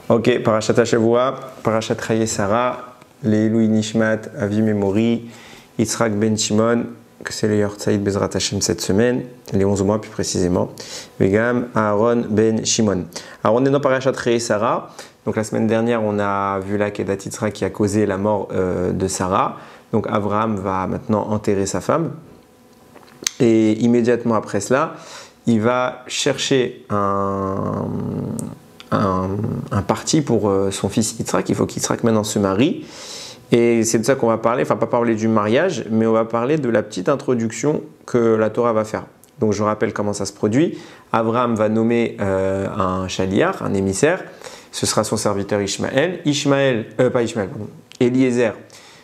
Ok, Parashat Hashavua, Parashat Chaye Sarah, Leilui Nishmat, Avi Memori, Yitzhak Ben Shimon, que c'est le Yortzaïd Bezrat Hashem cette semaine, les 11 mois plus précisément, Vegam Aaron Ben Shimon. Alors on est dans Parashat Chaye Sarah, donc la semaine dernière on a vu la Kedat Yitzhak qui a causé la mort de Sarah, donc Abraham va maintenant enterrer sa femme, et immédiatement après cela, il va chercher un parti pour son fils Yitzhak. Il faut qu'Yitzhak maintenant se marie. Et c'est de ça qu'on va parler, enfin pas parler du mariage, mais on va parler de la petite introduction que la Torah va faire. Donc je rappelle comment ça se produit. Abraham va nommer un chaliar, un émissaire. Ce sera son serviteur Eliezer,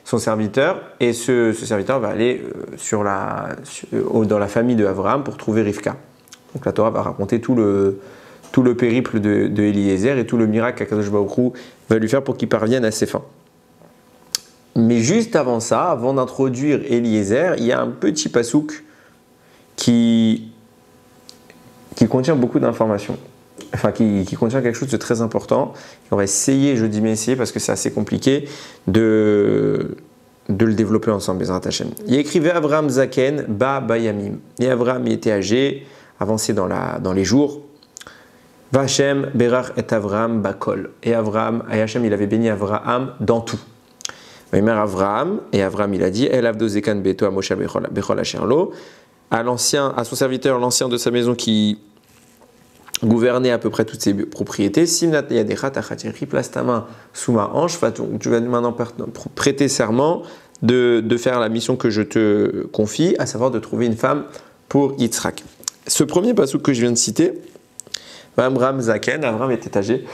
son serviteur. Et ce serviteur va aller dans la famille de Abraham pour trouver Rivka. Donc la Torah va raconter tout le périple de Eliezer et tout le miracle qu'Akadosh Baruch Hu va lui faire pour qu'il parvienne à ses fins. Mais juste avant ça, avant d'introduire Eliezer, il y a un petit pasouk qui contient beaucoup d'informations. Enfin, qui contient quelque chose de très important. On va essayer, je dis mais essayer parce que c'est assez compliqué, de le développer ensemble, Bezrat Hashem. Il écrivait Avraham Zaken, Bayamim. Et Avraham il était âgé, avancé dans les jours. Vachem Berach et Avraham Bakol. Et Hachem il avait béni Avraham dans tout. Avraham il a dit El Avdo Zekan Beto à Moshe Bechol Asherlo, à son serviteur, l'ancien de sa maison qui gouvernait à peu près toutes ses propriétés. Simnat Yadecha Tachatiri, place ta main sous ma hanche, tu vas maintenant prêter serment de faire la mission que je te confie, à savoir de trouver une femme pour Yitzhak. Ce premier passouk que je viens de citer, Avraham Zaken, Avraham était âgé.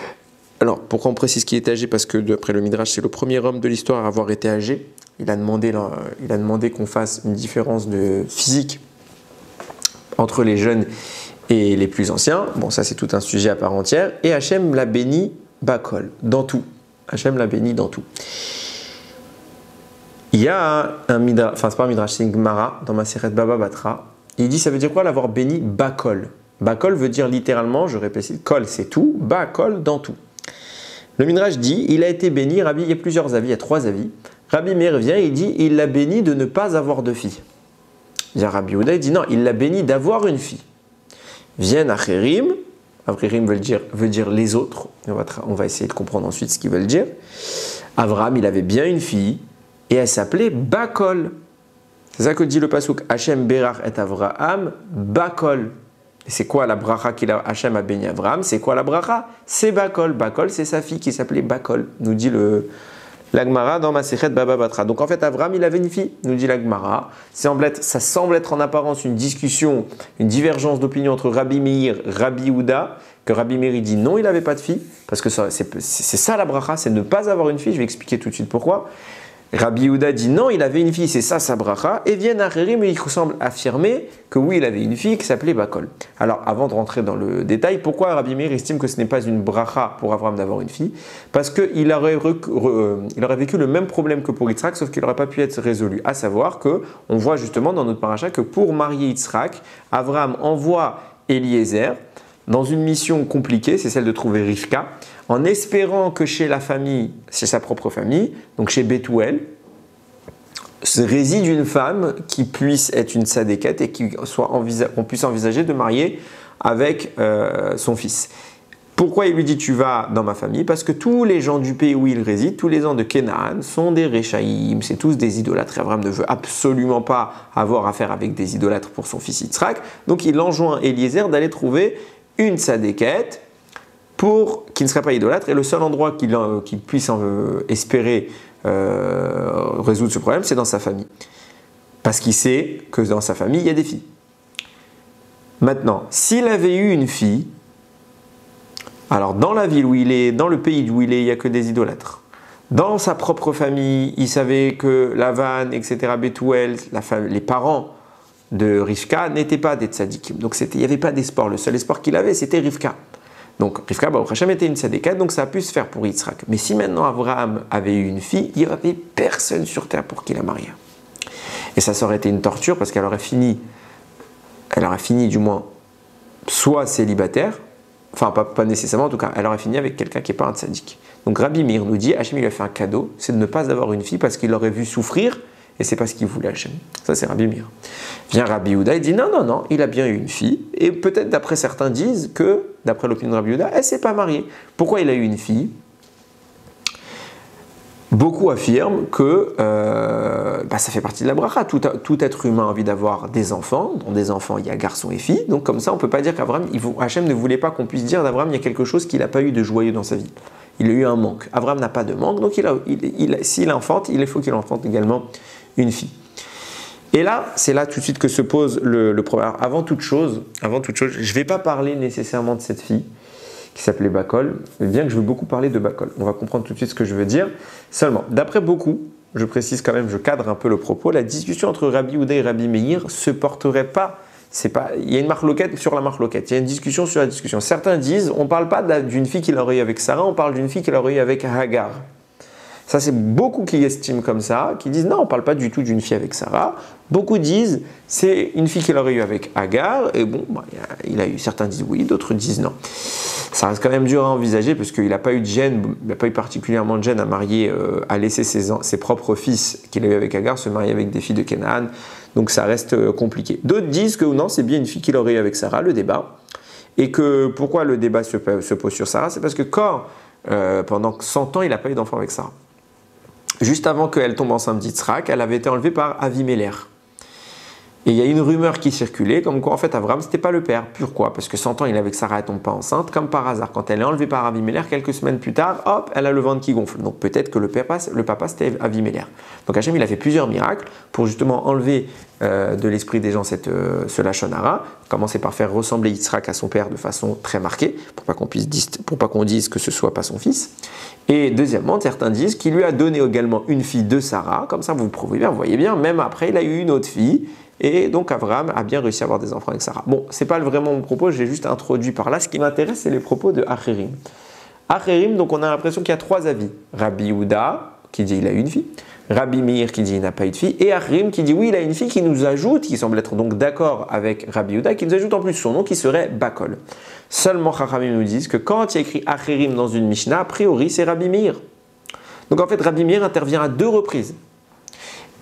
Alors, pourquoi on précise qu'il est âgé? Parce que d'après le Midrash, c'est le premier homme de l'histoire à avoir été âgé. Il a demandé qu'on fasse une différence de physique entre les jeunes et les plus anciens. Bon, ça c'est tout un sujet à part entière. Et Hachem l'a béni Bakol, dans tout. Hachem l'a béni dans tout. Il y a un Midrash, enfin c'est pas un Midrash, c'est une Gemara dans Maseret Baba Batra. Il dit, ça veut dire quoi l'avoir béni Bakol? Bakol veut dire littéralement, je répète, kol c'est tout, Bakol dans tout. Le Midrash dit, il a été béni, il y a plusieurs avis, il y a 3 avis. Rabbi Meir vient, il dit, il l'a béni de ne pas avoir de fille. Il y a Rabbi Yehuda, il dit non, il l'a béni d'avoir une fille. Viennent Acherim, Acherim veut dire les autres, on va essayer de comprendre ensuite ce qu'ils veulent dire. Avraham, il avait bien une fille, et elle s'appelait Bakol. C'est ça que dit le pasuk, Hachem Berach et Avraham, Bakol. Et c'est quoi la bracha Hachem a béni Avraham? C'est quoi la bracha? C'est Bakol. Bakol, c'est sa fille qui s'appelait Bakol, nous dit la Gemara dans Masechet Baba Batra. Donc en fait, Avraham, il avait une fille, nous dit la Gemara. Ça semble être en apparence une discussion, une divergence d'opinion entre Rabbi Meir et Rabbi Yehuda, que Rabbi Meir dit non, il n'avait pas de fille, parce que c'est ça la bracha, c'est ne pas avoir une fille. Je vais expliquer tout de suite pourquoi. Rabbi Yehuda dit non, il avait une fille, c'est ça sa bracha, et viennent Acherim et il semble affirmer que oui, il avait une fille qui s'appelait Bakol. Alors avant de rentrer dans le détail, pourquoi Rabbi Meir estime que ce n'est pas une bracha pour Avraham d'avoir une fille? Parce qu'il aurait vécu le même problème que pour Yitzhak, sauf qu'il n'aurait pas pu être résolu. À savoir que, on voit justement dans notre paracha que pour marier Yitzhak, Avraham envoie Eliezer dans une mission compliquée, c'est celle de trouver Rivka, en espérant que chez sa propre famille, donc chez Bethuel, réside une femme qui puisse être une sadékette et qu'on puisse envisager de marier avec son fils. Pourquoi il lui dit tu vas dans ma famille? Parce que tous les gens du pays où il réside, tous les gens de Canaan, sont des Réchaïm, c'est tous des idolâtres. Abraham ne veut absolument pas avoir affaire avec des idolâtres pour son fils Yitzhak, donc il enjoint Eliezer d'aller trouver une sadékette qui ne serait pas idolâtre, et le seul endroit qu'il puisse espérer résoudre ce problème, c'est dans sa famille. Parce qu'il sait que dans sa famille, il y a des filles. Maintenant, s'il avait eu une fille, alors dans la ville où il est, dans le pays où il est, il n'y a que des idolâtres. Dans sa propre famille, il savait que Lavan, etc., Bethuel, les parents de Rivka n'étaient pas des tzadikim. Donc il n'y avait pas d'espoir. Le seul espoir qu'il avait, c'était Rivka. Donc Rivka, Baruch Hashem, était une sadékette, donc ça a pu se faire pour Yitzhak. Mais si maintenant Avraham avait eu une fille, il n'y aurait personne sur terre pour qu'il la marie. Et ça aurait été une torture parce qu'elle aurait fini du moins soit célibataire, Enfin, pas nécessairement en tout cas, elle aurait fini avec quelqu'un qui n'est pas un tzaddik. Donc Rabbi Meir nous dit, Hachem il lui a fait un cadeau, c'est de ne pas avoir une fille parce qu'il l'aurait vu souffrir et c'est pas ce qu'il voulait Hachem. Ça c'est Rabbi Meir. Vient Rabbi Yehuda et dit non, il a bien eu une fille et peut-être d'après certains disent que, d'après l'opinion de Rabbi Yehuda, elle s'est pas mariée. Pourquoi il a eu une fille? Beaucoup affirment que ça fait partie de la bracha. Tout être humain a envie d'avoir des enfants. Dans des enfants, il y a garçons et filles. Donc comme ça, on ne peut pas dire qu'Abraham, Hachem ne voulait pas qu'on puisse dire d'Abraham, il y a quelque chose qu'il n'a pas eu de joyeux dans sa vie. Il a eu un manque. Abraham n'a pas de manque, donc s'il enfante, il faut qu'il enfante également une fille. Et là, c'est là tout de suite que se pose le problème. Alors, avant toute chose, je ne vais pas parler nécessairement de cette fille qui s'appelait Bakol, bien que je veux beaucoup parler de Bakol. On va comprendre tout de suite ce que je veux dire. Seulement, d'après beaucoup, je précise quand même, je cadre un peu le propos, la discussion entre Rabbi Yehuda et Rabbi Meir se porterait pas, il y a une marloquette sur la marloquette, il y a une discussion sur la discussion. Certains disent, on ne parle pas d'une fille qu'il aurait eu avec Sarah, on parle d'une fille qu'il aurait eu avec Hagar. Ça, c'est beaucoup qui estiment comme ça, qui disent non, on ne parle pas du tout d'une fille avec Sarah. Beaucoup disent c'est une fille qu'il aurait eu avec Hagar, et bon, il a eu, certains disent oui, d'autres disent non. Ça reste quand même dur à envisager parce qu'il n'a pas eu de gêne, il n'a pas eu particulièrement de gêne à marier, à laisser ses propres fils qu'il a eu avec Hagar se marier avec des filles de Canaan. Donc ça reste compliqué. D'autres disent que non, c'est bien une fille qu'il aurait eu avec Sarah, le débat. Et que pourquoi le débat se pose sur Sarah, c'est parce que quand pendant 100 ans, il n'a pas eu d'enfant avec Sarah. Juste avant qu'elle tombe enceinte d'Yitzhak, elle avait été enlevée par Avimelech. Et il y a une rumeur qui circulait, comme quoi en fait Abraham c'était pas le père. Pourquoi? Parce que 100 ans il est avec Sarah, elle tombe pas enceinte, comme par hasard. Quand elle est enlevée par Avimelech, quelques semaines plus tard, hop, elle a le ventre qui gonfle. Donc peut-être que le papa c'était Avimelech. Donc Hachem il a fait plusieurs miracles pour justement enlever de l'esprit des gens ce lashon hara. Commencer par faire ressembler Yitzhak à son père de façon très marquée, pour pas qu'on dise que ce soit pas son fils. Et deuxièmement, certains disent qu'il lui a donné également une fille de Sarah, comme ça vous voyez bien, même après il a eu une autre fille. Et donc Abraham a bien réussi à avoir des enfants avec Sarah. Bon, c'est pas vraiment mon propos, je l'ai juste introduit par là. Ce qui m'intéresse, c'est les propos de Acherim. Acherim, donc on a l'impression qu'il y a trois avis. Rabbi Yehuda, qui dit il a une fille. Rabbi Meir, qui dit il n'a pas eu de fille. Et Acherim, qui dit oui, il a une fille, qui nous ajoute, qui semble être donc d'accord avec Rabbi Yehuda, qui nous ajoute en plus son nom, qui serait Bakol. Seulement Chachamim nous disent que quand il y a écrit Acherim dans une Mishnah, a priori c'est Rabbi Meir. Donc en fait, Rabbi Meir intervient à deux reprises.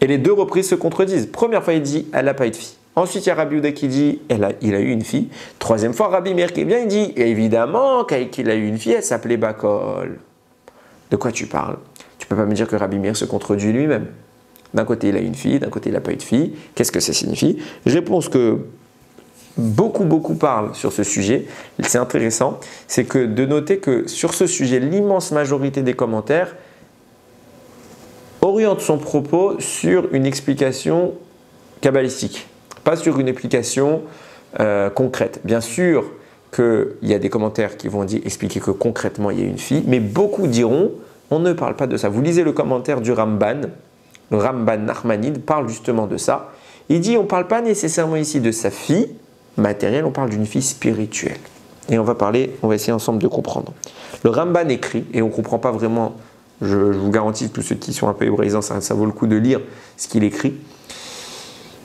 Et les deux reprises se contredisent. Première fois, il dit elle n'a pas eu de fille. Ensuite, il y a Rabbi Yehuda qui dit il a eu une fille. Troisième fois, Rabbi Meir qui vient, il dit évidemment qu'il a eu une fille, elle s'appelait Bakol. De quoi tu parles? Tu ne peux pas me dire que Rabbi Meir se contredit lui-même. D'un côté, il a une fille, d'un côté, il n'a pas eu de fille. Qu'est-ce que ça signifie? Réponse que beaucoup parlent sur ce sujet. C'est intéressant. C'est que de noter que sur ce sujet, l'immense majorité des commentaires oriente son propos sur une explication kabbalistique, pas sur une explication concrète. Bien sûr qu'il y a des commentaires qui vont expliquer que concrètement il y a une fille, mais beaucoup diront on ne parle pas de ça. Vous lisez le commentaire du Ramban, le Ramban Nachmanide parle justement de ça. Il dit on ne parle pas nécessairement ici de sa fille matérielle, on parle d'une fille spirituelle. Et on va essayer ensemble de comprendre. Le Ramban écrit, et on ne comprend pas vraiment. Je vous garantis, tous ceux qui sont un peu hébraïsants, ça vaut le coup de lire ce qu'il écrit.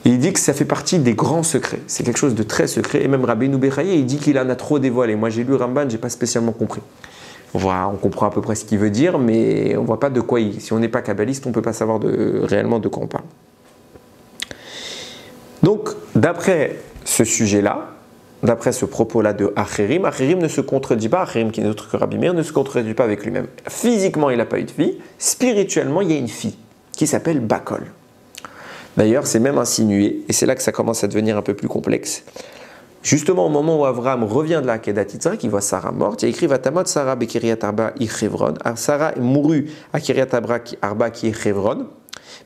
Et il dit que ça fait partie des grands secrets. C'est quelque chose de très secret. Et même Rabbeinu Bechaye, il dit qu'il en a trop dévoilé. Moi, j'ai lu Ramban, je n'ai pas spécialement compris. On comprend à peu près ce qu'il veut dire, mais on ne voit pas de quoi si on n'est pas kabbaliste, on ne peut pas savoir réellement de quoi on parle. Donc, d'après ce sujet-là, d'après ce propos-là de Acherim, Acherim ne se contredit pas, Acherim qui n'est autre que Rabbi Meir, ne se contredit pas avec lui-même. Physiquement, il n'a pas eu de fille. Spirituellement, il y a une fille qui s'appelle Bakol. D'ailleurs, c'est même insinué, et c'est là que ça commence à devenir un peu plus complexe. Justement, au moment où Avraham revient de la Akedat Yitzhak, il voit Sarah morte, il y a écrit Vatamot Sarah Bekiriat Arba Ichevron. Sarah mourut à Kiriat Arba qui est Chevron.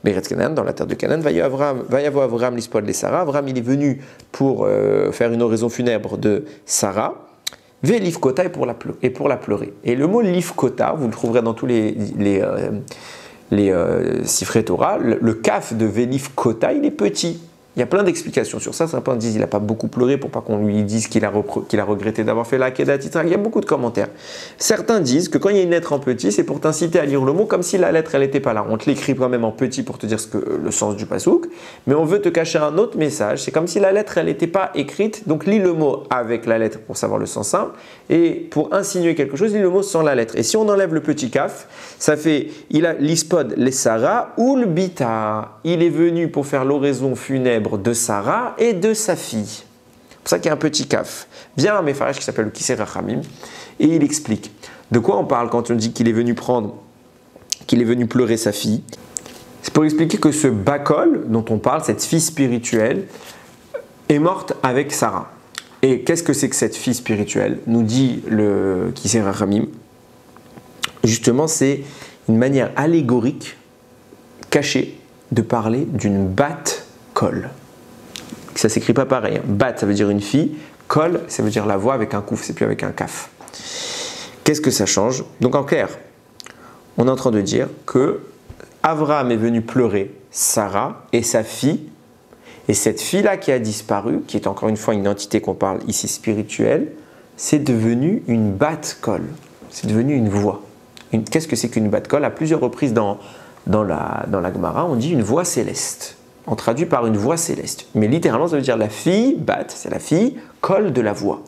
Beretz Canaan, dans la terre de Canaan, va y avoir Avraham l'ispol de Sarah. Avraham, il est venu pour faire une oraison funèbre de Sarah. Ve l'ifkota et pour la pleurer. Et le mot l'ifkota, vous le trouverez dans tous les Sifrei Torah. Le kaf de ve l'ifkota, il est petit. Il y a plein d'explications sur ça. Certains disent qu'il n'a pas beaucoup pleuré pour pas qu'on lui dise qu'il a regretté d'avoir fait la Akedat Yitzhak. Il y a beaucoup de commentaires. Certains disent que quand il y a une lettre en petit, c'est pour t'inciter à lire le mot comme si la lettre elle n'était pas là. On te l'écrit quand même en petit pour te dire le sens du pasouk, mais on veut te cacher un autre message. C'est comme si la lettre elle n'était pas écrite. Donc lis le mot avec la lettre pour savoir le sens simple, et pour insinuer quelque chose, lis le mot sans la lettre. Et si on enlève le petit kaf, ça fait il a l'ispod les Sarah ou le bita. Il est venu pour faire l'oraison funèbre de Sarah et de sa fille. C'est pour ça qu'il y a un petit kaf. Vient un méfarèche qui s'appelle le Kisser Rachamim et il explique de quoi on parle quand on dit qu'il est venu pleurer sa fille. C'est pour expliquer que ce Bakol dont on parle, cette fille spirituelle, est morte avec Sarah. Et qu'est-ce que c'est que cette fille spirituelle? Nous dit le Kisser Rachamim. Justement, c'est une manière allégorique, cachée, de parler d'une bat kol. Ça s'écrit pas pareil. Bat, ça veut dire une fille. Kol, ça veut dire la voix avec un kouf, c'est plus avec un kaf. Qu'est-ce que ça change? Donc en clair, on est en train de dire que Abraham est venu pleurer Sarah et sa fille. Et cette fille-là qui a disparu, qui est encore une fois une entité qu'on parle ici spirituelle, c'est devenu une bat kol. C'est devenu une voix. Qu'est-ce que c'est qu'une bat kol? À plusieurs reprises dans la Gemara, on dit une voix céleste. On traduit par une voix céleste. Mais littéralement, ça veut dire la fille, bat, c'est la fille, kol de la voix.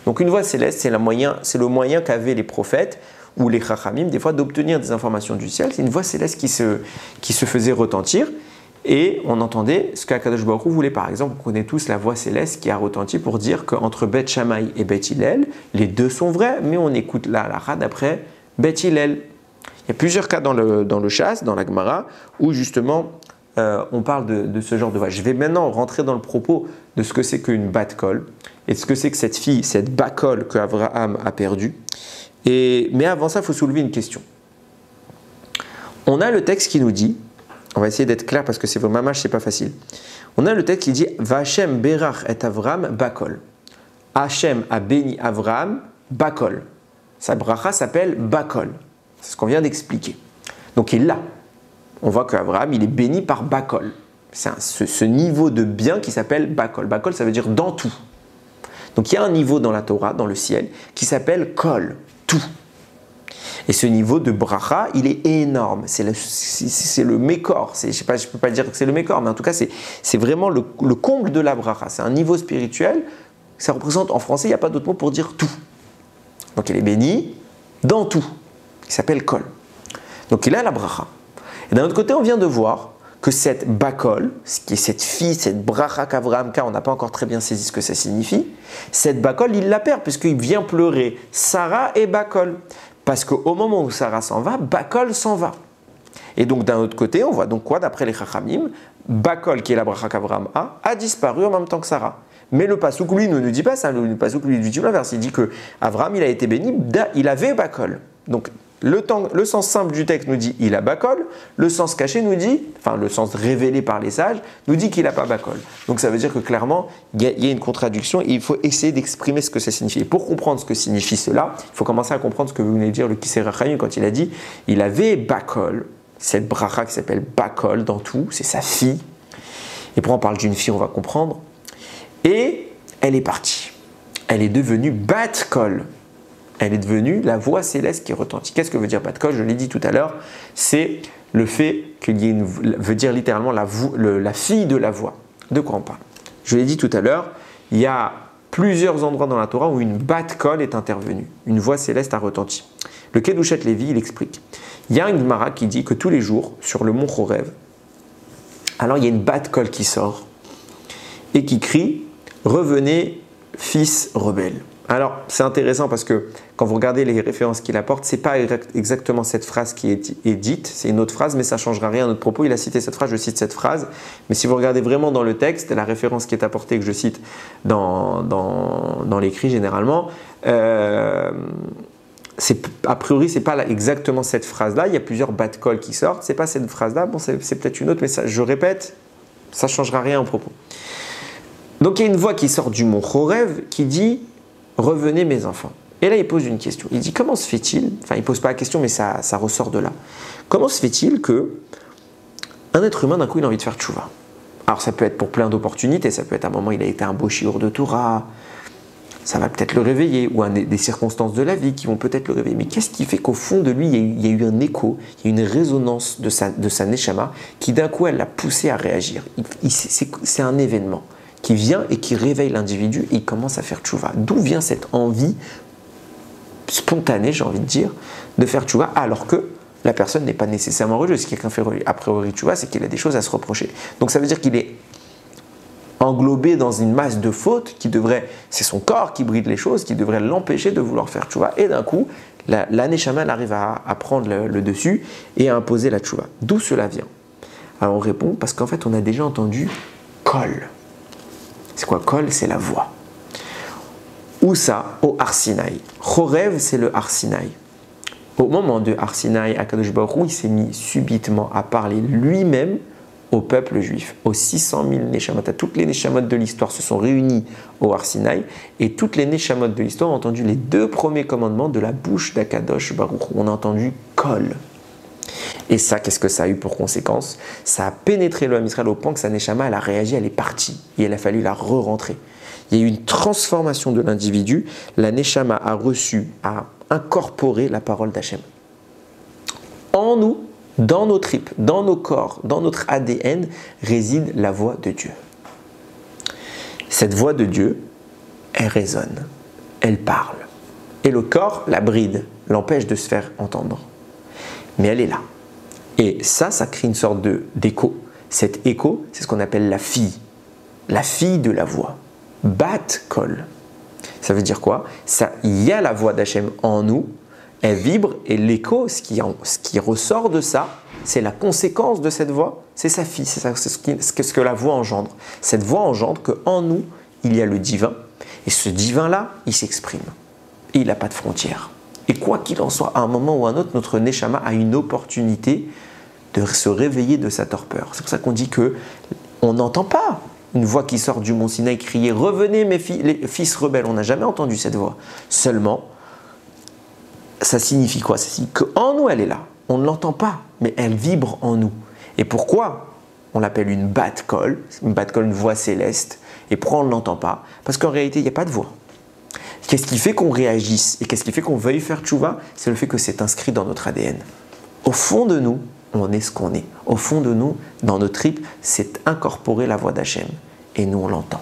Donc une voix céleste, c'est le moyen qu'avaient les prophètes ou les chachamim, des fois, d'obtenir des informations du ciel. C'est une voix céleste qui se faisait retentir. Et on entendait ce qu'Akadosh Baruch Hu voulait. Par exemple, on connaît tous la voix céleste qui a retenti pour dire qu'entre Beth Shammai et Beth Hillel, les deux sont vrais, mais on écoute la halakha d'après Beth Hillel. Il y a plusieurs cas dans le Shas, dans la Gemara, où justement on parle de ce genre de voix. Je vais maintenant rentrer dans le propos de ce que c'est qu'une bat kol et de ce que c'est que cette fille, cette bakol que Abraham a perdue. Mais avant ça, il faut soulever une question. On a le texte qui nous dit, on va essayer d'être clair parce que c'est vos mamash, c'est pas facile. On a le texte qui dit Vachem berach et Avram bakol. Hachem a béni Avram bakol. Sa bracha s'appelle bakol. C'est ce qu'on vient d'expliquer. Donc il l'a. On voit qu'Abraham, il est béni par bakol. C'est ce niveau de bien qui s'appelle bakol. Bakol, ça veut dire dans tout. Donc il y a un niveau dans la Torah, dans le ciel, qui s'appelle kol, tout. Et ce niveau de bracha, il est énorme. C'est le mécor. Je ne peux pas dire que c'est le mécor, mais en tout cas, c'est vraiment le comble de la bracha. C'est un niveau spirituel. Ça représente, en français, il n'y a pas d'autre mot pour dire tout. Donc il est béni dans tout. Il s'appelle kol. Donc il a la bracha. Et d'un autre côté, on vient de voir que cette bakol, qui est cette fille, cette bracha qu'Avraham, car on n'a pas encore très bien saisi ce que ça signifie, cette bakol, il la perd puisqu'il vient pleurer Sarah et bakol. Parce qu'au moment où Sarah s'en va, bakol s'en va. Et donc d'un autre côté, on voit donc quoi d'après les chachamim? Bakol, qui est la bracha qu'Avraham a disparu en même temps que Sarah. Mais le pasouk, lui, ne nous dit pas ça. Le pasouk, lui, dit l'inverse. Il dit que Avraham, il a été béni, il avait bakol. Donc le sens simple du texte nous dit il a bakol, le sens caché nous dit, enfin le sens révélé par les sages, nous dit qu'il n'a pas bakol. Donc ça veut dire que clairement, il y a une contradiction et il faut essayer d'exprimer ce que ça signifie. Et pour comprendre ce que signifie cela, il faut commencer à comprendre ce que venait de dire le Kisser Rachamim quand il a dit il avait bakol, cette bracha qui s'appelle bakol dans tout, c'est sa fille. Et pour on parle d'une fille, on va comprendre. Et elle est partie. Elle est devenue bat-kol. Elle est devenue la voix céleste qui retentit. Qu'est-ce que veut dire bat-kol? Je l'ai dit tout à l'heure. C'est le fait qu'il y ait veut dire littéralement la fille de la voix. De quoi on parle? Je l'ai dit tout à l'heure. Il y a plusieurs endroits dans la Torah où une bat-kol est intervenue. Une voix céleste a retenti. Le Kedushat Lévi, il explique. Il y a une Gemara qui dit que tous les jours, sur le mont Chorev, alors il y a une bat-kol qui sort et qui crie « Revenez, fils rebelle ». Alors, c'est intéressant parce que quand vous regardez les références qu'il apporte, ce n'est pas exactement cette phrase qui est dite, c'est une autre phrase, mais ça ne changera rien à notre propos. Il a cité cette phrase, je cite cette phrase. Mais si vous regardez vraiment dans le texte, la référence qui est apportée, que je cite dans l'écrit généralement, a priori, ce n'est pas exactement cette phrase-là. Il y a plusieurs bat-kol qui sortent. Ce n'est pas cette phrase-là. Bon, c'est peut-être une autre, mais ça, je répète, ça ne changera rien au propos. Donc, il y a une voix qui sort du mont Chorev qui dit « Revenez mes enfants ». Et là, il pose une question. Il dit « Comment se fait-il » Enfin, il ne pose pas la question, mais ça ressort de là. Comment se fait-il que un être humain, d'un coup, il a envie de faire tchouva? Alors ça peut être pour plein d'opportunités, ça peut être à un moment il a été un beau shiur de Torah, ça va peut-être le réveiller, ou des circonstances de la vie qui vont peut-être le réveiller. Mais qu'est-ce qui fait qu'au fond de lui, il y a eu un écho, il y a eu une résonance de sa neshama qui d'un coup elle l'a poussé à réagir. C'est un événement qui vient et qui réveille l'individu et il commence à faire tchouva. D'où vient cette envie spontanée, j'ai envie de dire, de faire tchouva alors que la personne n'est pas nécessairement religieuse. Si quelqu'un fait a priori tchouva, c'est qu'il a des choses à se reprocher. Donc ça veut dire qu'il est englobé dans une masse de fautes qui devrait, c'est son corps qui bride les choses, qui devrait l'empêcher de vouloir faire tchouva. Et d'un coup, la neshama arrive à prendre le dessus et à imposer la tchouva. D'où cela vient? Alors on répond parce qu'en fait on a déjà entendu kol. C'est quoi kol? C'est la voix. Où ça? Au Har Sinaï. Chorev, c'est le Har Sinaï. Au moment de Har Sinaï, Akadosh Baruch Hu, il s'est mis subitement à parler lui-même au peuple juif, aux 600 000 Neshamot. Toutes les Neshamot de l'histoire se sont réunies au Har Sinaï et toutes les Neshamot de l'histoire ont entendu les 2 premiers commandements de la bouche d'Akadosh Baruch Hu. On a entendu kol. Et ça, qu'est-ce que ça a eu pour conséquence? Ça a pénétré le Ham Israël au point que sa Neshama, elle a réagi, elle est partie et il a fallu la re-rentrer. Il y a eu une transformation de l'individu. La Neshama a reçu, a incorporé la parole d'Hachem. En nous, dans nos tripes, dans nos corps, dans notre ADN, réside la voix de Dieu. Cette voix de Dieu, elle résonne, elle parle. Et le corps la bride, l'empêche de se faire entendre. Mais elle est là. Et ça crée une sorte d'écho. Cet écho, c'est ce qu'on appelle la fille de la voix. Bat kol. Ça veut dire quoi? Il y a la voix d'Hachem en nous, elle vibre et l'écho, ce qui ressort de ça, c'est la conséquence de cette voix, c'est sa fille, c'est ce que la voix engendre. Cette voix engendre qu'en nous, il y a le divin et ce divin-là, il s'exprime. Et il n'a pas de frontières. Et quoi qu'il en soit, à un moment ou à un autre, notre Neshama a une opportunité de se réveiller de sa torpeur. C'est pour ça qu'on dit qu'on n'entend pas une voix qui sort du mont Sinaï crier « Revenez les fils rebelles ». On n'a jamais entendu cette voix. Seulement, ça signifie quoi? Ça signifie qu'en nous, elle est là. On ne l'entend pas, mais elle vibre en nous. Et pourquoi on l'appelle une bat kol, une voix céleste? Et pourquoi on ne l'entend pas? Parce qu'en réalité, il n'y a pas de voix. Qu'est-ce qui fait qu'on réagisse et qu'est-ce qui fait qu'on veuille faire tchouva? C'est le fait que c'est inscrit dans notre ADN. Au fond de nous, on est ce qu'on est. Au fond de nous, dans nos tripes, c'est incorporer la voix d'Hachem. Et nous, on l'entend.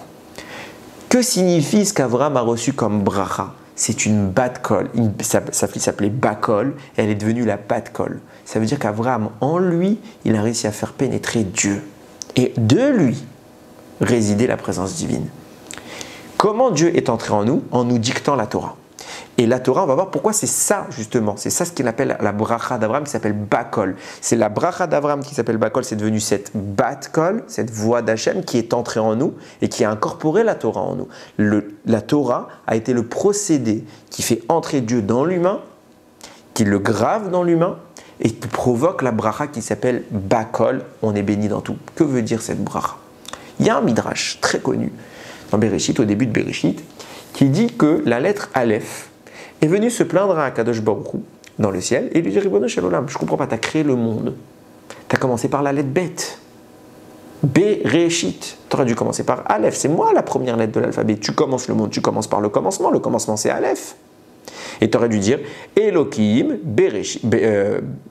Que signifie ce qu'Avram a reçu comme bracha? C'est une bat kol. Sa fille s'appelait Bakol. Elle est devenue la bat kol. Ça veut dire qu'Avram, en lui, il a réussi à faire pénétrer Dieu. Et de lui, résidait la présence divine. Comment Dieu est entré en nous dictant la Torah. Et la Torah, on va voir pourquoi c'est ça justement. C'est ça ce qu'il appelle la bracha d'Avram qui s'appelle Bakol. C'est la bracha d'Avram qui s'appelle Bakol, c'est devenu cette Bat-Kol, cette voix d'Hachem qui est entrée en nous et qui a incorporé la Torah en nous. La Torah a été le procédé qui fait entrer Dieu dans l'humain, qui le grave dans l'humain et qui provoque la bracha qui s'appelle Bakol. On est béni dans tout. Que veut dire cette bracha? Il y a un midrash très connu dans Bereshit, au début de Bereshit, qui dit que la lettre Aleph est venue se plaindre à Akadosh Baruch Hu dans le ciel et lui dire Ribono shel olam, je ne comprends pas, tu as créé le monde. Tu as commencé par la lettre Bet. Bereshit. Tu aurais dû commencer par Aleph. C'est moi la première lettre de l'alphabet. Tu commences le monde, tu commences par le commencement. Le commencement, c'est Aleph. Et tu aurais dû dire Elohim,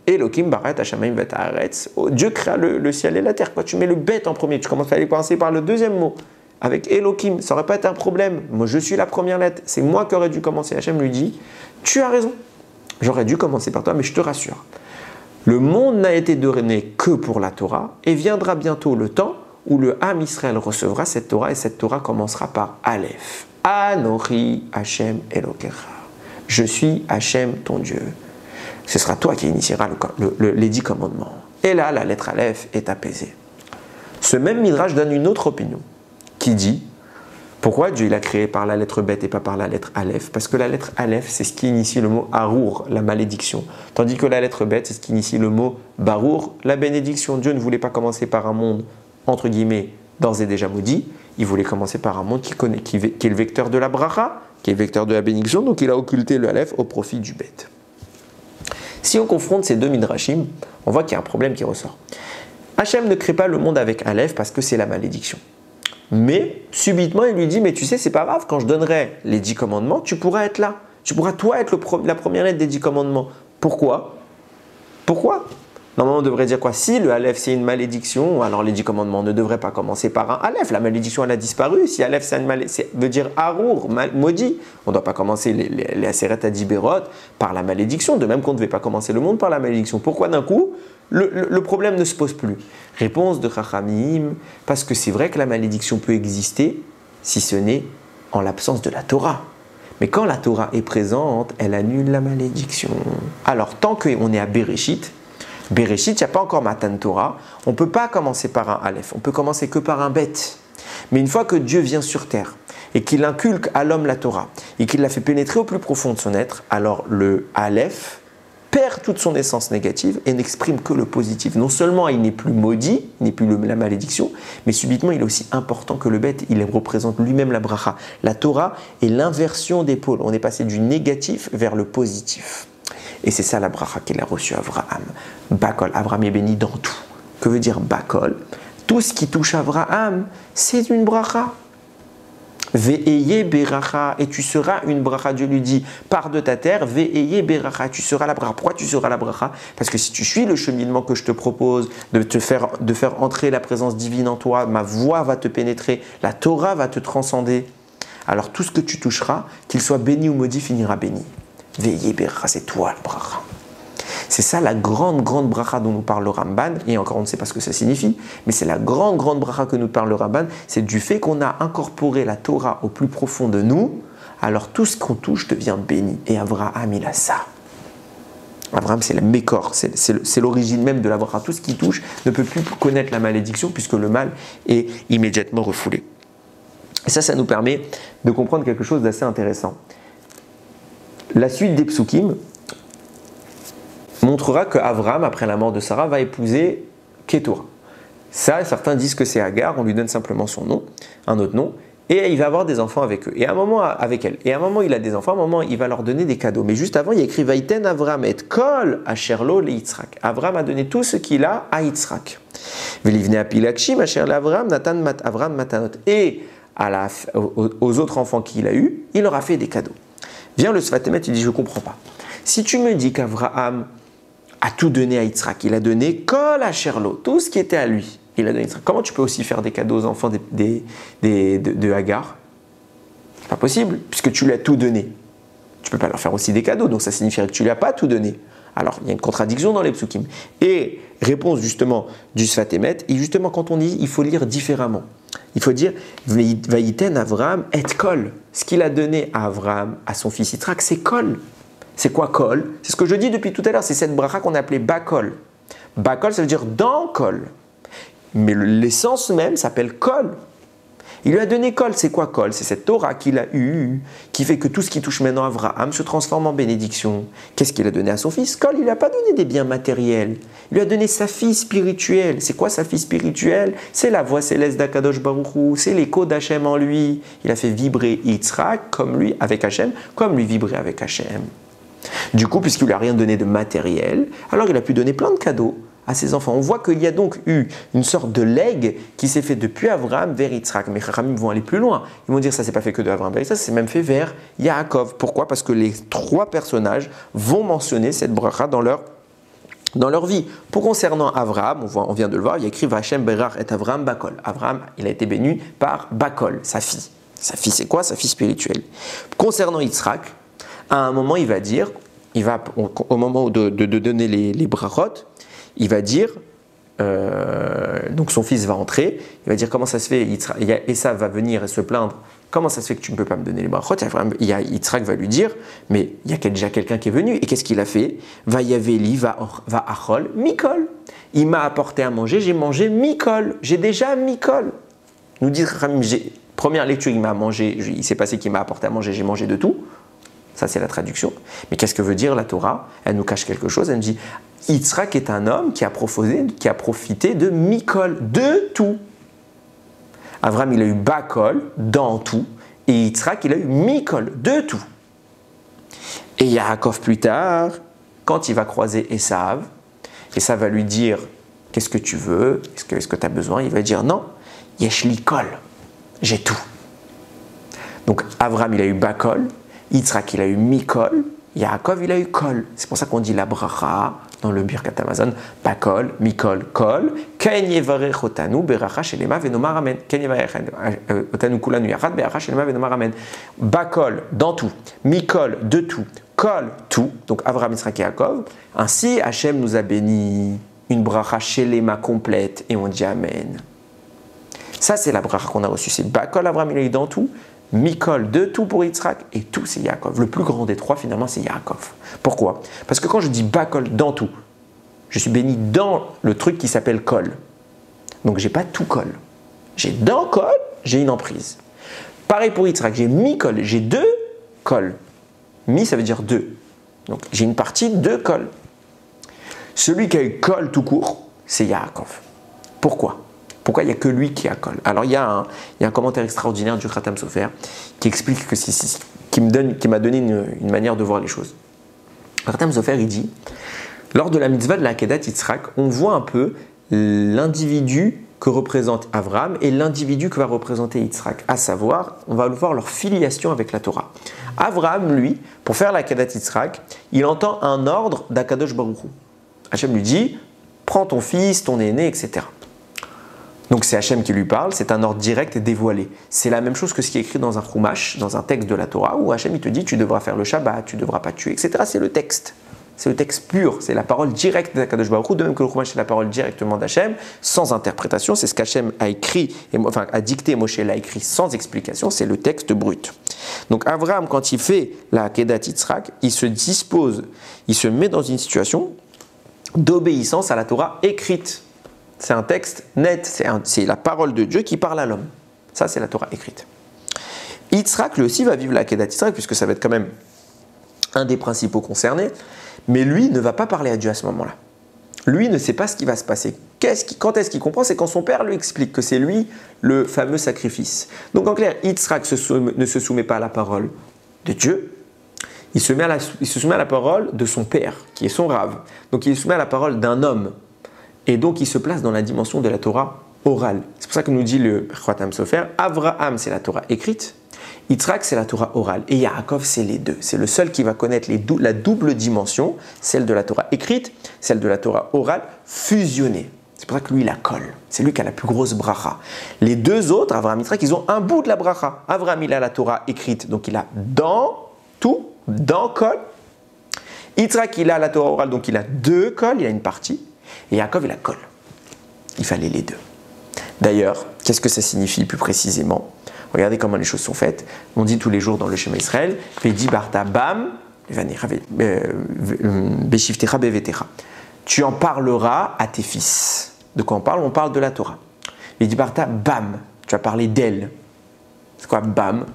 Elohim barat hashamayim vet haaretz. Dieu créa le ciel et la terre. Quoi, tu mets le Bet en premier. Tu commences à commencer par le deuxième mot. Avec Elohim, ça n'aurait pas été un problème. Moi, je suis la première lettre. C'est moi qui aurais dû commencer. Hachem lui dit, tu as raison. J'aurais dû commencer par toi, mais je te rassure. Le monde n'a été donné que pour la Torah et viendra bientôt le temps où le Ham Israël recevra cette Torah et cette Torah commencera par Aleph. Anochi Hachem Elokecha. Je suis Hachem, ton Dieu. Ce sera toi qui initieras les 10 commandements. Et là, la lettre Aleph est apaisée. Ce même Midrash donne une autre opinion qui dit pourquoi Dieu il a créé par la lettre Bet et pas par la lettre Aleph? Parce que la lettre Aleph, c'est ce qui initie le mot Arour, la malédiction. Tandis que la lettre Bet, c'est ce qui initie le mot Barour, la bénédiction. Dieu ne voulait pas commencer par un monde, entre guillemets, d'ores et déjà maudit. Il voulait commencer par un monde qui est le vecteur de la bracha, qui est le vecteur de la bénédiction. Donc il a occulté le Aleph au profit du Bet. Si on confronte ces deux midrashim, on voit qu'il y a un problème qui ressort. Hachem ne crée pas le monde avec Aleph parce que c'est la malédiction. Mais subitement, il lui dit, mais tu sais, c'est pas grave, quand je donnerai les 10 commandements, tu pourras être là. Tu pourras, toi, être la première lettre des 10 commandements. Pourquoi? Pourquoi? Normalement, on devrait dire quoi? Si le Aleph, c'est une malédiction, alors les 10 commandements ne devraient pas commencer par un Aleph. La malédiction, elle a disparu. Si Aleph, ça veut dire Arour, maudit, on ne doit pas commencer les Aseret Adiberot par la malédiction, de même qu'on ne devait pas commencer le monde par la malédiction. Pourquoi d'un coup le problème ne se pose plus? Réponse de Chachamim, parce que c'est vrai que la malédiction peut exister si ce n'est en l'absence de la Torah. Mais quand la Torah est présente, elle annule la malédiction. Alors, tant qu'on est à Bereshit, il n'y a pas encore Matan Torah, on ne peut pas commencer par un Aleph, on peut commencer que par un Bet. Mais une fois que Dieu vient sur terre et qu'il inculque à l'homme la Torah et qu'il la fait pénétrer au plus profond de son être, alors le Aleph perd toute son essence négative et n'exprime que le positif. Non seulement il n'est plus maudit, il n'est plus la malédiction, mais subitement il est aussi important que le bête, il représente lui-même la bracha. La Torah est l'inversion des pôles. On est passé du négatif vers le positif. Et c'est ça la bracha qu'il a reçue Abraham. Bakol, Abraham est béni dans tout. Que veut dire Bakol? Tout ce qui touche Abraham, c'est une bracha. Ve'eye beracha, et tu seras une bracha. Dieu lui dit, pars de ta terre, ve'eye beracha, tu seras la bracha. Pourquoi tu seras la bracha? Parce que si tu suis le cheminement que je te propose, de faire entrer la présence divine en toi, ma voix va te pénétrer, la Torah va te transcender, alors tout ce que tu toucheras, qu'il soit béni ou maudit, finira béni. Ve'eye beracha, c'est toi le bracha. C'est ça la grande bracha dont nous parle le Ramban, et encore on ne sait pas ce que ça signifie, mais c'est la grande bracha que nous parle le Ramban, c'est du fait qu'on a incorporé la Torah au plus profond de nous, alors tout ce qu'on touche devient béni. Et Abraham, il a ça. Abraham, c'est le Mékor, c'est l'origine même de la bracha. Tout ce qui touche ne peut plus connaître la malédiction, puisque le mal est immédiatement refoulé. Et ça nous permet de comprendre quelque chose d'assez intéressant. La suite des psukim montrera que Abraham, après la mort de Sarah, va épouser Ketura. Ça, certains disent que c'est Agar, on lui donne simplement son nom, un autre nom, et il va avoir des enfants avec eux, et à un moment avec elle. Et à un moment, il a des enfants, à un moment, il va leur donner des cadeaux. Mais juste avant, il écrit Vaïten Avraham et Kol Asherlo le Yitzhak. Avraham a donné tout ce qu'il a à Yitzhak. Velivne apilakshim Asher Avraham Natan Avraham Matanot. Et aux autres enfants qu'il a eus, il leur a fait des cadeaux. Vient le Sfat Emet, il dit, je ne comprends pas. Si tu me dis qu'Avraham a tout donné à Yitzhak, il a donné Kol Asherlo, tout ce qui était à lui, il a donné à Yitzhak. Comment tu peux aussi faire des cadeaux aux enfants de Hagar? C'est pas possible, puisque tu lui as tout donné. Tu peux pas leur faire aussi des cadeaux, donc ça signifierait que tu lui as pas tout donné. Alors, il y a une contradiction dans les psukim. Et réponse justement du Sfat Emet, et justement quand on dit, il faut lire différemment. Il faut dire Vaïten Avraham et Kol. Ce qu'il a donné à Avraham, à son fils Yitzhak, c'est Kol. C'est quoi Kol? C'est ce que je dis depuis tout à l'heure, c'est cette bracha qu'on a appelée Bakol. Bakol, ça veut dire dans Kol. Mais l'essence même s'appelle Kol. Il lui a donné Kol. C'est quoi Kol? C'est cette Torah qu'il a eue, qui fait que tout ce qui touche maintenant Avraham se transforme en bénédiction. Qu'est-ce qu'il a donné à son fils? Kol, il ne lui a pas donné des biens matériels. Il lui a donné sa fille spirituelle. C'est quoi sa fille spirituelle? C'est la voix céleste d'Akadosh Baruch Hu, c'est l'écho d'Hachem en lui. Il a fait vibrer Yitzhak comme lui, avec Hachem, comme lui vibrer avec Hachem. Du coup, puisqu'il lui a rien donné de matériel, alors il a pu donner plein de cadeaux à ses enfants. On voit qu'il y a donc eu une sorte de legs qui s'est fait depuis Avraham vers Yitzhak. Mais Chachamim vont aller plus loin. Ils vont dire ça s'est pas fait que de Avraham vers Yitzhak, ça s'est même fait vers Yaakov. Pourquoi? Parce que les trois personnages vont mentionner cette bracha dans leur vie. Pour concernant Avraham, on vient de le voir, il y a écrit Vachem Berar et Avraham Bakol. Avraham, il a été béni par Bakol, sa fille. Sa fille, c'est quoi? Sa fille spirituelle. Concernant Yitzhak, à un moment, il va dire, au moment de donner les brachot, il va dire, donc son fils va entrer, il va dire comment ça se fait, Esav va venir et se plaindre, comment ça se fait que tu ne peux pas me donner les brachot? Yitzhak va lui dire, mais il y a déjà quelqu'un qui est venu, et qu'est-ce qu'il a fait? Va Yaveli, va Achol, Mikol. Il m'a apporté à manger, j'ai mangé Mikol, j'ai déjà Mikol. Nous dit première lecture, il s'est passé qu'il m'a apporté à manger, j'ai mangé de tout. Ça, c'est la traduction. Mais qu'est-ce que veut dire la Torah? Elle nous cache quelque chose. Elle nous dit Yitzhak est un homme qui a profité de Mikol, de tout. Avraham, il a eu Bakol, dans tout. Et Yitzhak, il a eu Mikol, de tout. Et Yaakov, plus tard, quand il va croiser Esav va lui dire qu'est-ce que tu veux? Est-ce que tu as besoin? Il va dire non, Yeshli kol, j'ai tout. Donc Avram il a eu Bakol, Yitzhak il a eu Mikol, Yaakov il a eu Kol. C'est pour ça qu'on dit la bracha dans le Birkat Hamazon, Bakol, Mikol, Kol, Ken yevarech otanu beracha shelema venomar amen. Ken yevarech otanu kulanu yachad beracha shelema venomar amen. Bakol dans tout, Mikol de tout, Kol tout. Donc Avram, Yitzhak et Yaakov. Ainsi Hachem nous a béni une bracha shelema complète et on dit Amen. Ça c'est la bracha qu'on a reçue. C'est Bakol, Avram il a eu dans tout. Mikol, de tout pour Yitzhak, et tout c'est Yaakov. Le plus grand des trois, finalement, c'est Yaakov. Pourquoi? Parce que quand je dis Bakol dans tout, je suis béni dans le truc qui s'appelle Kol. Donc, j'ai pas tout Kol. J'ai dans Kol, j'ai une emprise. Pareil pour Yitzhak, j'ai Mikol, j'ai deux Kol. Mi, ça veut dire deux. Donc, j'ai une partie de Kol. Celui qui a eu Kol tout court, c'est Yaakov. Pourquoi? Pourquoi il n'y a que lui qui a Kol? Alors il y a un commentaire extraordinaire du Khatam Sofer qui explique que qui m'a donné une manière de voir les choses. Le Khatam Sofer il dit, lors de la mitzvah de la Akedat Yitzhak, on voit un peu l'individu que représente Avram et l'individu que va représenter Yitzhak. À savoir, on va voir leur filiation avec la Torah. Avram, lui, pour faire la Akedat Yitzhak, il entend un ordre d'Akadosh Baruch Hu. Hachem lui dit, prends ton fils, ton aîné, etc. Donc c'est Hachem qui lui parle, c'est un ordre direct et dévoilé. C'est la même chose que ce qui est écrit dans un Chumash, dans un texte de la Torah, où Hachem il te dit tu devras faire le Shabbat, tu ne devras pas tuer, etc. C'est le texte. C'est le texte pur, c'est la parole directe d'Akadosh Baruch Hu, de même que le Chumash c'est la parole directement d'Hachem, sans interprétation. C'est ce qu'Hachem a écrit, enfin a dicté, Moshe l'a écrit sans explication, c'est le texte brut. Donc Abraham, quand il fait la Akedat Yitzhak, il se dispose, il se met dans une situation d'obéissance à la Torah écrite. C'est un texte net, c'est la parole de Dieu qui parle à l'homme. Ça, c'est la Torah écrite. Yitzhak, lui aussi, va vivre la Akedat Yitzhak, puisque ça va être quand même un des principaux concernés, mais lui ne va pas parler à Dieu à ce moment-là. Lui ne sait pas ce qui va se passer. Quand est-ce qu'il comprend? C'est quand son père lui explique que c'est lui le fameux sacrifice. Donc en clair, Yitzhak ne se soumet pas à la parole de Dieu, il se soumet à la parole de son père, qui est son Rav. Donc il se soumet à la parole d'un homme. Et donc, il se place dans la dimension de la Torah orale. C'est pour ça que nous dit le Khatam Sofer, Avraham, c'est la Torah écrite, Yitzhak, c'est la Torah orale, et Yaakov, c'est les deux. C'est le seul qui va connaître la double dimension, celle de la Torah écrite, celle de la Torah orale, fusionnée. C'est pour ça que lui, il a Kol. C'est lui qui a la plus grosse bracha. Les deux autres, Avraham et Yitzhak, ils ont un bout de la bracha. Avraham, il a la Torah écrite, donc il a dans tout, dans Kol. Yitzhak, il a la Torah orale, donc il a deux Kol, il a une partie. Et Yaakov, il a Kol. Il fallait les deux. D'ailleurs, qu'est-ce que ça signifie plus précisément? Regardez comment les choses sont faites. On dit tous les jours dans le Shema Israël, Vedi Barta Bam, Beshivtecha Bevetecha. Tu en parleras à tes fils. De quoi on parle? On parle de la Torah. Vedi Barta Bam, tu vas parler d'elle. C'est quoi Bam?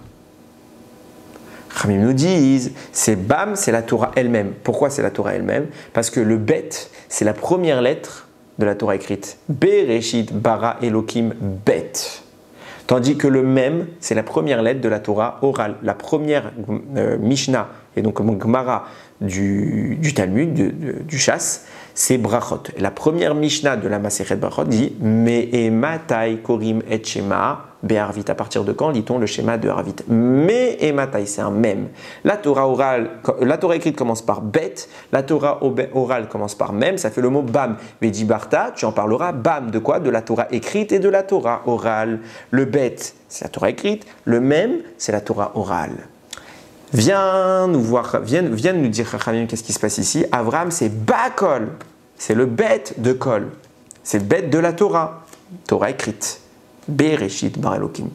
Khamim nous disent, c'est Bam, c'est la Torah elle-même. Pourquoi c'est la Torah elle-même? Parce que le Bet, c'est la première lettre de la Torah écrite. Bereshit bara Elokim Bet. Tandis que le Mem, c'est la première lettre de la Torah orale. La première Mishnah, et donc Gemara du Talmud, du Chasse, c'est Brachot. Et la première Mishnah de la Masechet Brachot dit Me'ematai korim et shema be'arvit. À partir de quand lit-on le schéma de Arvit? Me'ematai, c'est un mem. La Torah écrite commence par bet, la Torah orale commence par mem, ça fait le mot bam. Vedi barta, tu en parleras bam. De quoi? De la Torah écrite et de la Torah orale. Le bet, c'est la Torah écrite, le mem, c'est la Torah orale. Viens nous dire, Chachamim, qu'est-ce qui se passe ici? Avraham, c'est Bakol, c'est le bête de Kol, c'est le bête de la Torah, Torah écrite, Bereshit bar Elokim.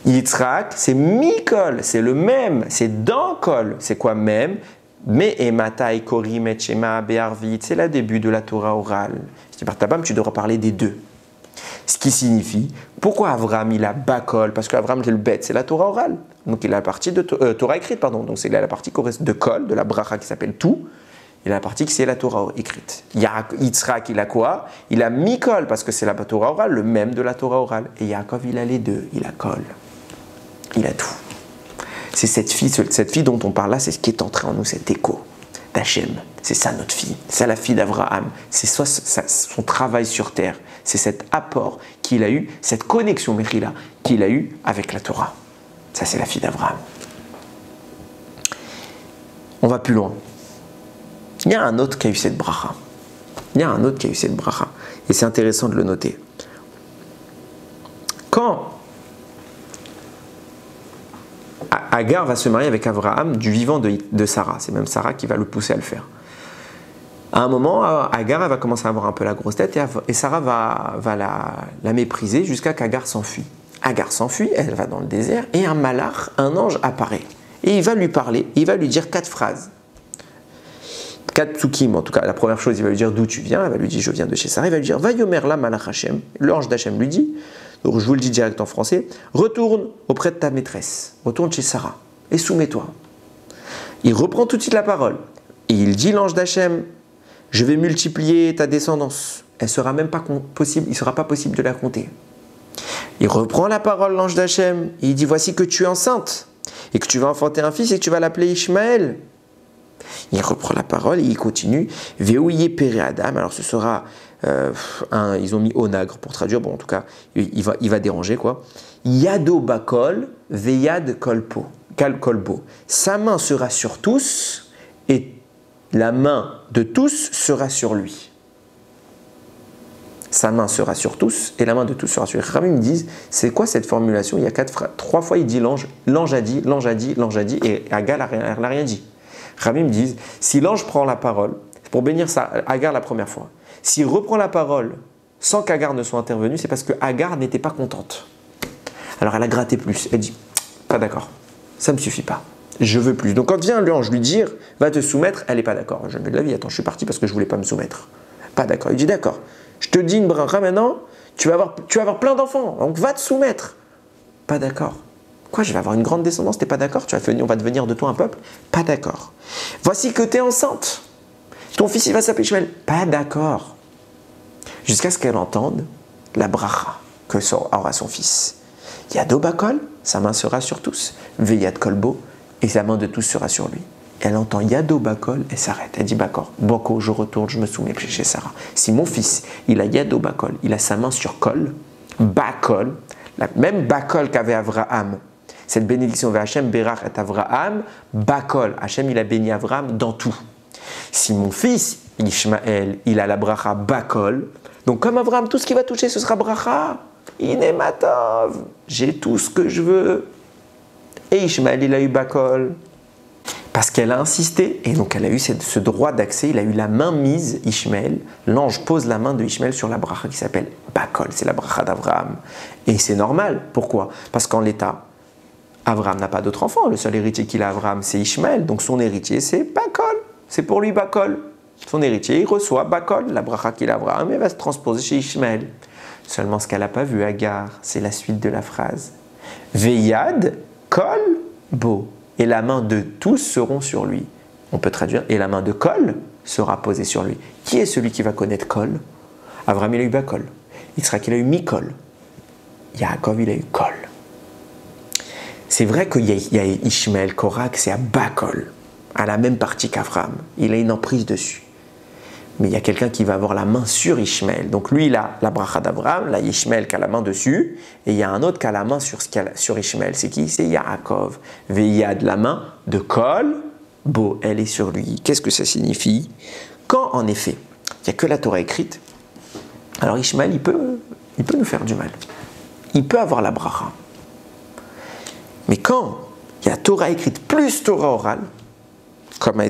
Yitzhak, c'est Mikol, c'est le même, c'est dans Kol, c'est quoi même? Mais Ematai Korim et Shema Be'arvit, c'est le début de la Torah orale. Je dis par Tabam, tu devras parler des deux. Ce qui signifie, pourquoi Avraham il a Bakol? Parce qu'Avraham c'est le bête, c'est la Torah orale. Donc il a la partie de Torah écrite, pardon. Donc c'est la partie de Kol, de la bracha qui s'appelle tout. Il a la partie qui c'est la Torah écrite. Yitzhak il a quoi? Il a Mikol parce que c'est la Torah orale, le même de la Torah orale. Et Yaakov il a les deux, il a Kol. Il a tout. C'est cette fille dont on parle là, c'est ce qui est entré en nous, cet écho. d'Hachem. C'est ça notre fille, c'est la fille d'Abraham, c'est son travail sur terre, c'est cet apport qu'il a eu, cette connexion Mechila qu'il a eu avec la Torah. Ça c'est la fille d'Abraham. On va plus loin. Il y a un autre qui a eu cette bracha. Et c'est intéressant de le noter. Quand Agar va se marier avec Abraham du vivant de Sarah, c'est même Sarah qui va le pousser à le faire. À un moment, Agar va commencer à avoir un peu la grosse tête et Sarah va la mépriser jusqu'à qu'Agar s'enfuit. Agar s'enfuit, elle va dans le désert et un malach, un ange apparaît. Et il va lui parler, il va lui dire 4 phrases. 4 psukim, en tout cas, la première chose, il va lui dire d'où tu viens, il va lui dire je viens de chez Sarah, il va lui dire Vayomer la malach Hashem, l'ange d'Hachem lui dit, donc je vous le dis direct en français, retourne auprès de ta maîtresse, retourne chez Sarah et soumets-toi. Il reprend tout de suite la parole et il dit l'ange d'Hachem, je vais multiplier ta descendance, elle sera même pas possible, il ne sera pas possible de la compter. Il reprend la parole l'ange d'Hachem et il dit voici que tu es enceinte et que tu vas enfanter un fils et que tu vas l'appeler Ishmaël. Il reprend la parole et il continue. Veouye pere Adam. Alors ce sera ils ont mis onagre pour traduire. Bon, en tout cas, il va déranger quoi. Yado bakol veyad kolpo. Kolbo. Sa main sera sur tous et la main de tous sera sur lui. Sa main sera sur tous et la main de tous sera sur lui. Ramim disent, c'est quoi cette formulation? Il y a 3 fois il dit l'ange a dit, l'ange a dit, l'ange a dit et Agar n'a rien dit. Ramim disent, si l'ange prend la parole, pour bénir Agar la première fois, s'il reprend la parole sans qu'Agar ne soit intervenu, c'est parce que Agar n'était pas contente. Alors elle a gratté plus. Elle dit, pas d'accord, ça ne me suffit pas, je veux plus. Donc quand vient l'ange lui dire, va te soumettre, elle n'est pas d'accord. Jamais de la vie, attends, je suis parti parce que je ne voulais pas me soumettre. Pas d'accord. Il dit, d'accord, je te dis une bracha maintenant, tu vas avoir plein d'enfants, donc va te soumettre. Pas d'accord. Quoi, je vais avoir une grande descendance, t'es pas d'accord? On va devenir de toi un peuple? Pas d'accord. Voici que tu es enceinte. Ton fils, il va s'appeler Ishmaël. Pas d'accord. Jusqu'à ce qu'elle entende la bracha que aura son fils. Yado bakol, sa main sera sur tous. Veyad kolbo, et sa main de tous sera sur lui. Elle entend Yado bakol, elle s'arrête. Elle dit Bakor, Boko, je retourne, je me soumets chez Sarah. Si mon fils, il a Yado bakol, il a sa main sur Kol, bakol, la même bakol qu'avait Avraham. Cette bénédiction vers Hachem, Berach et Avraham, Bakol. Hachem, il a béni Avraham dans tout. Si mon fils, Ishmaël, il a la bracha Bakol, donc comme Avraham, tout ce qu'il va toucher, ce sera bracha. Inematov. J'ai tout ce que je veux. Et Ishmaël, il a eu Bakol. Parce qu'elle a insisté, et donc elle a eu ce droit d'accès, il a eu la main mise, Ishmaël. L'ange pose la main de Ishmaël sur la bracha qui s'appelle Bakol. C'est la bracha d'Avraham. Et c'est normal. Pourquoi? Parce qu'en l'état, Avraham n'a pas d'autre enfant, le seul héritier qu'il a Avraham c'est Ishmaël, donc son héritier c'est Bakol, c'est pour lui Bakol. Son héritier il reçoit Bakol, la bracha qu'il a Avraham, et va se transposer chez Ishmaël. Seulement ce qu'elle n'a pas vu Agar, c'est la suite de la phrase. Veyad kol bo, et la main de tous seront sur lui. On peut traduire, et la main de Kol sera posée sur lui. Qui est celui qui va connaître Kol? Avraham il a eu Bakol, Yitzhak il a eu Mikol, Yaakov il a eu Kol. C'est vrai qu'il y a Ishmaël, Korak, c'est à Bakol, à la même partie qu'Avraham. Il a une emprise dessus. Mais il y a quelqu'un qui va avoir la main sur Ishmaël. Donc lui, il a la bracha d'Avraham, là, Ishmaël qui a la main dessus, et il y a un autre qui a la main sur Ishmaël. C'est qui? C'est Yaakov. Veyad, la main de Kol, Bo, elle est sur lui. Qu'est-ce que ça signifie? Quand, en effet, il n'y a que la Torah écrite, alors Ishmaël, il peut nous faire du mal. Il peut avoir la bracha. Mais quand il y a Torah écrite plus Torah orale, comme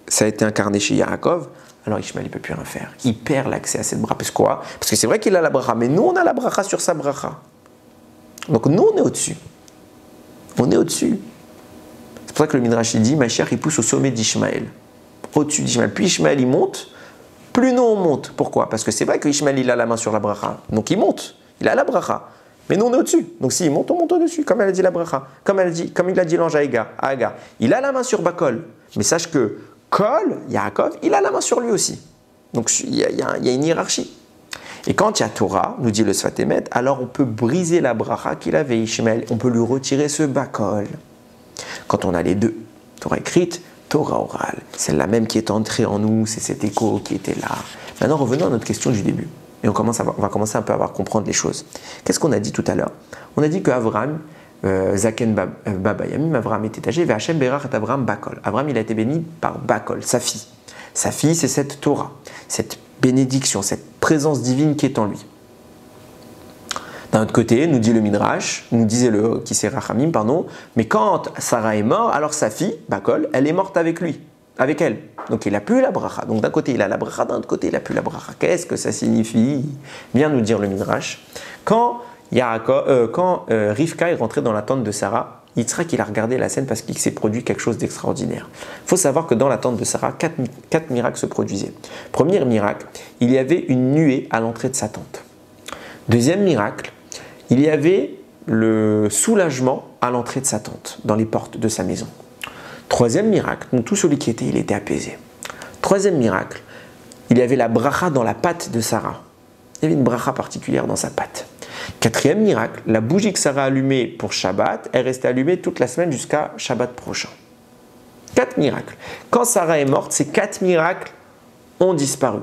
ça a été incarné chez Yaakov, alors Ishmaël ne peut plus rien faire. Il perd l'accès à cette bracha. Parce quoi? Parce que c'est vrai qu'il a la bracha, mais nous on a la bracha sur sa bracha. Donc nous on est au-dessus. On est au-dessus. C'est pour ça que le Midrash dit, Mashiach il pousse au sommet d'Ishmaël. Au-dessus d'Ishmaël. Puis Ishmaël il monte, plus nous on monte. Pourquoi? Parce que c'est vrai que Ishmaël il a la main sur la bracha. Donc il monte, il a la bracha. Mais nous on est au-dessus. Donc s'il monte, on monte au-dessus, comme elle a dit la bracha. Comme il a dit l'ange à Agar. Il a la main sur Bakol. Mais sache que Kol, Yaakov, il a la main sur lui aussi. Donc il y a une hiérarchie. Et quand il y a Torah, nous dit le Sfat Emet, alors on peut briser la bracha qu'il avait Ishmaël. On peut lui retirer ce Bakol. Quand on a les deux, Torah écrite, Torah orale, celle-là même qui est entrée en nous, c'est cet écho qui était là. Maintenant, revenons à notre question du début. Et on va commencer un peu à comprendre les choses. Qu'est-ce qu'on a dit tout à l'heure? On a dit que Avram, Zaken Baba Yamim, Avram était âgé, V'Hashem Berach et Avram Bakol. Avram, il a été béni par Bakol, sa fille. Sa fille, c'est cette Torah, cette bénédiction, cette présence divine qui est en lui. D'un autre côté, nous dit le Midrash, nous disait le Kisei Rachamim, pardon, mais quand Sarah est morte, alors sa fille, Bakol, elle est morte avec lui, avec elle. Donc il n'a plus la bracha. Donc d'un côté il a la bracha, d'un autre côté il n'a plus la bracha. Qu'est-ce que ça signifie? Vient nous dire le Midrash. Quand Rivka est rentrée dans la tente de Sarah, Yitzhak il a regardé la scène parce qu'il s'est produit quelque chose d'extraordinaire. Il faut savoir que dans la tente de Sarah, quatre miracles se produisaient. Premier miracle, il y avait une nuée à l'entrée de sa tente. Deuxième miracle, il y avait le soulagement à l'entrée de sa tente, dans les portes de sa maison. Troisième miracle, donc tout celui qui était, il était apaisé. Troisième miracle, il y avait la bracha dans la pâte de Sarah. Il y avait une bracha particulière dans sa pâte. Quatrième miracle, la bougie que Sarah allumait pour Shabbat, elle restait allumée toute la semaine jusqu'à Shabbat prochain. 4 miracles. Quand Sarah est morte, ces 4 miracles ont disparu.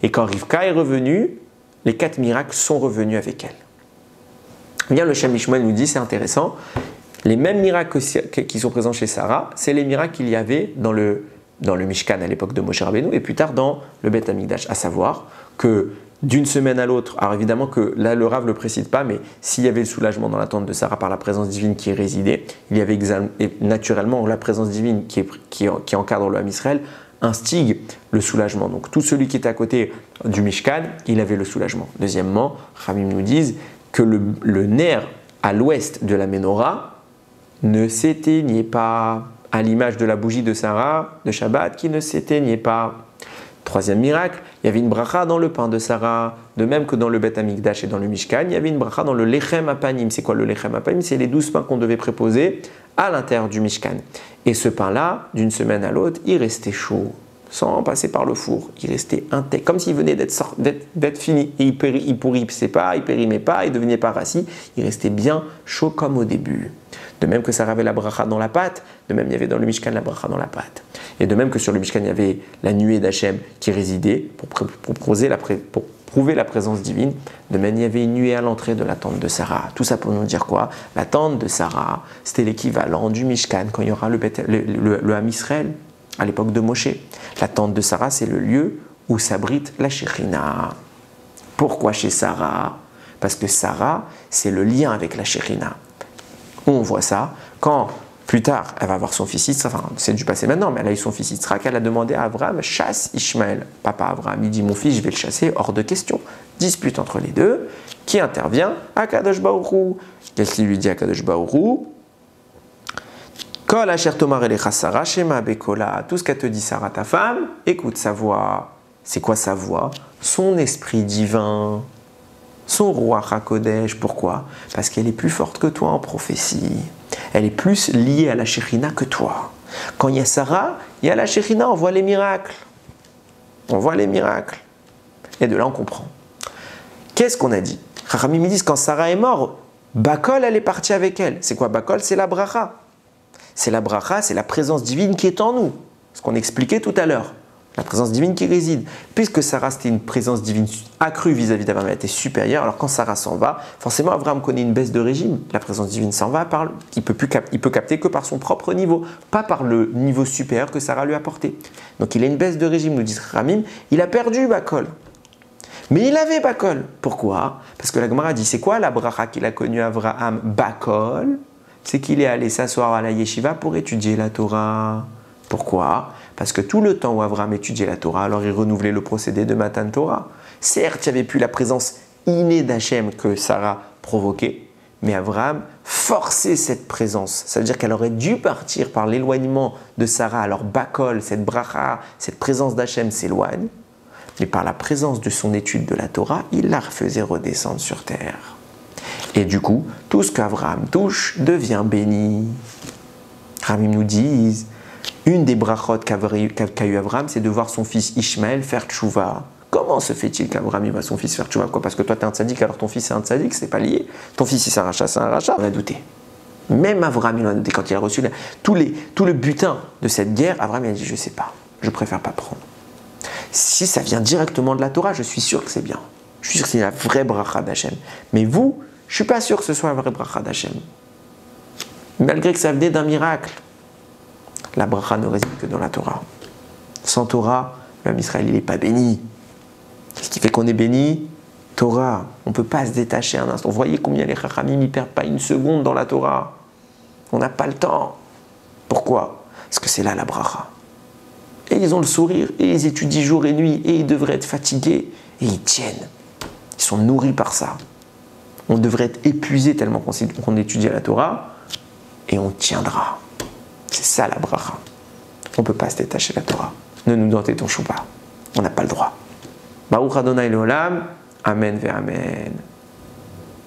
Et quand Rivka est revenue, les 4 miracles sont revenus avec elle. Bien, le Shem Mishmuel nous dit, c'est intéressant, les mêmes miracles qui sont présents chez Sarah, c'est les miracles qu'il y avait dans le Mishkan à l'époque de Moshe Rabbeinu et plus tard dans le Beth Amikdash, à savoir que d'une semaine à l'autre, alors évidemment que là le Rav ne le précise pas, mais s'il y avait le soulagement dans la tente de Sarah par la présence divine qui résidait, il y avait naturellement la présence divine qui encadre le Ham Israël, instigue le soulagement. Donc tout celui qui était à côté du Mishkan, il avait le soulagement. Deuxièmement, Ramim nous disent que le nerf à l'ouest de la Ménorah ne s'éteignait pas, à l'image de la bougie de Sarah, de Shabbat, qui ne s'éteignait pas. Troisième miracle, il y avait une bracha dans le pain de Sarah, de même que dans le Beth Amikdash et dans le Mishkan, il y avait une bracha dans le Lechem Apanim. C'est quoi le Lechem Apanim? C'est les 12 pains qu'on devait préposer à l'intérieur du Mishkan. Et ce pain-là, d'une semaine à l'autre, il restait chaud, sans passer par le four. Il restait intègre, comme s'il venait d'être fini. Et il pourrissait pas, il périmait pas, il devenait pas rassis. Il restait bien chaud comme au début. De même que ça avait la bracha dans la pâte, de même il y avait dans le Mishkan la bracha dans la pâte. Et de même que sur le Mishkan il y avait la nuée d'Hachem qui résidait pour prouver la présence divine, de même il y avait une nuée à l'entrée de la tente de Sarah. Tout ça pour nous dire quoi? La tente de Sarah, c'était l'équivalent du Mishkan quand il y aura le Ham Israël à l'époque de Moshe. La tente de Sarah, c'est le lieu où s'abrite la Shekhinah. Pourquoi chez Sarah? Parce que Sarah, c'est le lien avec la Shekhinah. On voit ça quand, plus tard, elle va avoir son fils Yitzhak, enfin c'est du passé maintenant, mais elle a eu son fils Yitzhak, elle a demandé à Abraham, chasse Ishmaël. Papa Abraham, il dit, mon fils, je vais le chasser, hors de question. Dispute entre les deux, qui intervient? Akadosh Baruch Hu. Qu'est-ce qu'il lui dit Akadosh Baruch Hu? Kol asher tomar elecha Sarah shema bekola. Tout ce qu'a te dit Sarah, ta femme, écoute sa voix. C'est quoi sa voix? Son esprit divin. Son roi HaKodesh, pourquoi? Parce qu'elle est plus forte que toi en prophétie. Elle est plus liée à la Shekhinah que toi. Quand il y a Sarah, il y a la Shekhinah, on voit les miracles. On voit les miracles. Et de là, on comprend. Qu'est-ce qu'on a dit? Chachamim me disent, quand Sarah est morte, Bakol, elle est partie avec elle. C'est quoi Bakol? C'est la bracha. C'est la bracha, c'est la présence divine qui est en nous. Ce qu'on expliquait tout à l'heure. La présence divine qui réside. Puisque Sarah, c'était une présence divine accrue vis-à-vis d'Abraham, elle était supérieure. Alors quand Sarah s'en va, forcément, Abraham connaît une baisse de régime. La présence divine s'en va, il peut capter que par son propre niveau, pas par le niveau supérieur que Sarah lui a apporté. Donc il a une baisse de régime, nous dit Ramim. Il a perdu Bakol. Mais il avait Bakol. Pourquoi? Parce que la Gemara dit, c'est quoi la bracha qu'il a connue Abraham? Bakol, c'est qu'il est allé s'asseoir à la yeshiva pour étudier la Torah. Pourquoi? Parce que tout le temps où Abraham étudiait la Torah, alors il renouvelait le procédé de Matan Torah. Certes, il n'y avait plus la présence innée d'Hachem que Sarah provoquait, mais Abraham forçait cette présence. Ça veut dire qu'elle aurait dû partir par l'éloignement de Sarah. Alors Bakol, cette bracha, cette présence d'Hachem s'éloigne, mais par la présence de son étude de la Torah, il la faisait redescendre sur terre. Et du coup, tout ce qu'Abraham touche devient béni. Ramim nous disent, une des brachot qu'a eu Abraham, c'est de voir son fils Ishmaël faire tchouva. Comment se fait-il qu'Abraham voit son fils faire tchouva? Quoi? Parce que toi tu es un tzaddik, alors ton fils est un tzaddik, c'est pas lié. Ton fils il c'est un rachat, on a douté. Même Abraham, il en a noté quand il a reçu tout le butin de cette guerre, Abraham il a dit je ne sais pas, je préfère pas prendre. Si ça vient directement de la Torah, je suis sûr que c'est bien. Je suis sûr que c'est la vraie bracha d'Hachem. Mais vous, je ne suis pas sûr que ce soit la vraie bracha d'Hachem. Malgré que ça venait d'un miracle. La bracha ne réside que dans la Torah. Sans Torah, l'homme Israël, il n'est pas béni. Ce qui fait qu'on est béni, Torah. On ne peut pas se détacher un instant. Vous voyez combien les Chachamim ne perdent pas une seconde dans la Torah. On n'a pas le temps. Pourquoi? Parce que c'est là la bracha. Et ils ont le sourire, et ils étudient jour et nuit, et ils devraient être fatigués, et ils tiennent. Ils sont nourris par ça. On devrait être épuisé tellement qu'on étudie la Torah, et on tiendra. C'est ça la bracha. On ne peut pas se détacher de la Torah. Ne nous entêtons pas. On n'a pas le droit. Baruch Adonai Leolam. Amen ve Amen.